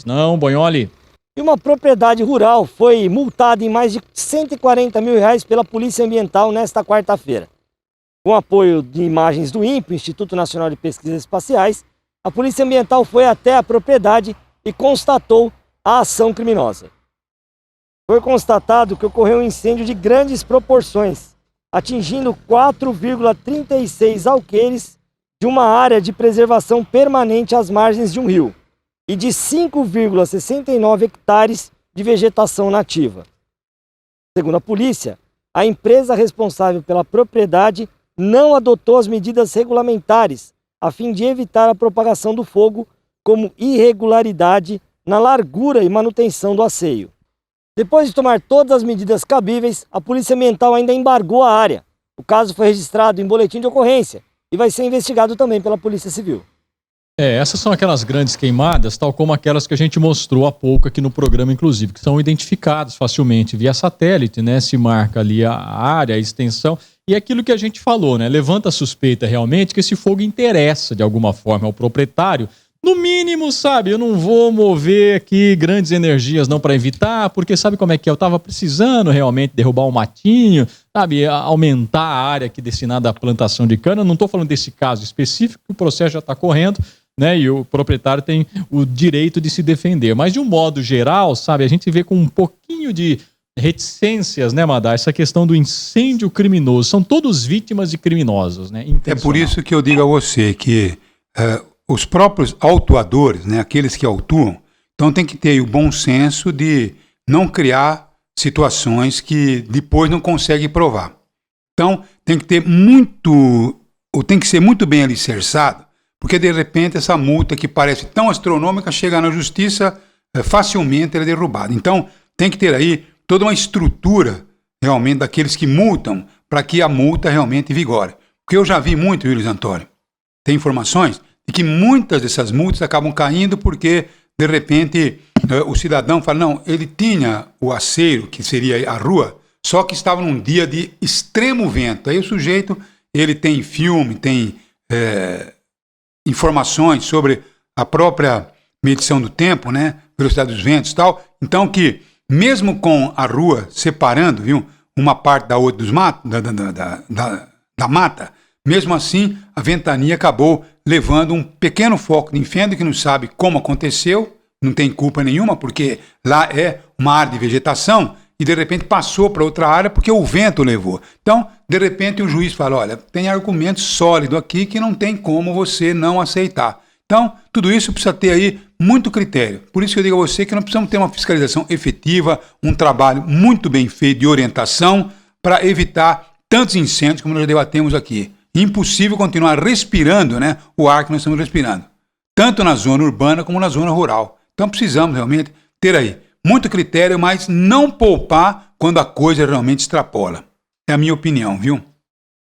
Não, Bonholi. E uma propriedade rural foi multada em mais de R$140 mil pela Polícia Ambiental nesta quarta-feira. Com apoio de imagens do INPE, Instituto Nacional de Pesquisas Espaciais, a Polícia Ambiental foi até a propriedade e constatou a ação criminosa. Foi constatado que ocorreu um incêndio de grandes proporções, atingindo 4,36 alqueires de uma área de preservação permanente às margens de um rio e de 5,69 hectares de vegetação nativa. Segundo a polícia, a empresa responsável pela propriedade não adotou as medidas regulamentares a fim de evitar a propagação do fogo, como irregularidade na largura e manutenção do asseio. Depois de tomar todas as medidas cabíveis, a Polícia Ambiental ainda embargou a área. O caso foi registrado em boletim de ocorrência e vai ser investigado também pela Polícia Civil. Essas são aquelas grandes queimadas, tal como aquelas que a gente mostrou há pouco aqui no programa, inclusive, que são identificadas facilmente via satélite, né? Se marca ali a área, a extensão, e é aquilo que a gente falou, né? Levanta a suspeita realmente que esse fogo interessa de alguma forma ao proprietário. No mínimo, sabe, eu não vou mover aqui grandes energias não para evitar, porque sabe como é que é? Eu estava precisando realmente derrubar um matinho, sabe, aumentar a área aqui destinada à plantação de cana. Eu não estou falando desse caso específico, o processo já está correndo, né, e o proprietário tem o direito de se defender. Mas de um modo geral, sabe, a gente vê com um pouquinho de reticências, né, Madá, essa questão do incêndio criminoso. São todos vítimas de criminosos, né? É por isso que eu digo a você que os próprios autuadores, né, aqueles que autuam, então tem que ter o bom senso de não criar situações que depois não consegue provar. Então tem que ter tem que ser muito bem alicerçado, porque de repente essa multa que parece tão astronômica chega na justiça, facilmente ela é derrubada. Então tem que ter aí toda uma estrutura realmente daqueles que multam para que a multa realmente vigore. Porque eu já vi muito, Luiz Antônio, tem informações de que muitas dessas multas acabam caindo porque, de repente, o cidadão fala, não, ele tinha o aceiro, que seria a rua, só que estava num dia de extremo vento. Aí o sujeito, ele tem filme, tem informações sobre a própria medição do tempo, né, velocidade dos ventos e tal. Então que, mesmo com a rua separando, viu, uma parte da outra dos matos, da mata, mesmo assim, a ventania acabou levando um pequeno foco de incêndio que não sabe como aconteceu, não tem culpa nenhuma, porque lá é uma área de vegetação e de repente passou para outra área porque o vento levou. Então, de repente, o juiz fala, olha, tem argumento sólido aqui que não tem como você não aceitar. Então, tudo isso precisa ter aí muito critério. Por isso que eu digo a você que nós precisamos ter uma fiscalização efetiva, um trabalho muito bem feito de orientação para evitar tantos incêndios como nós debatemos aqui. Impossível continuar respirando, né, o ar que nós estamos respirando, tanto na zona urbana como na zona rural. Então precisamos realmente ter aí muito critério, mas não poupar quando a coisa realmente extrapola. É a minha opinião, viu?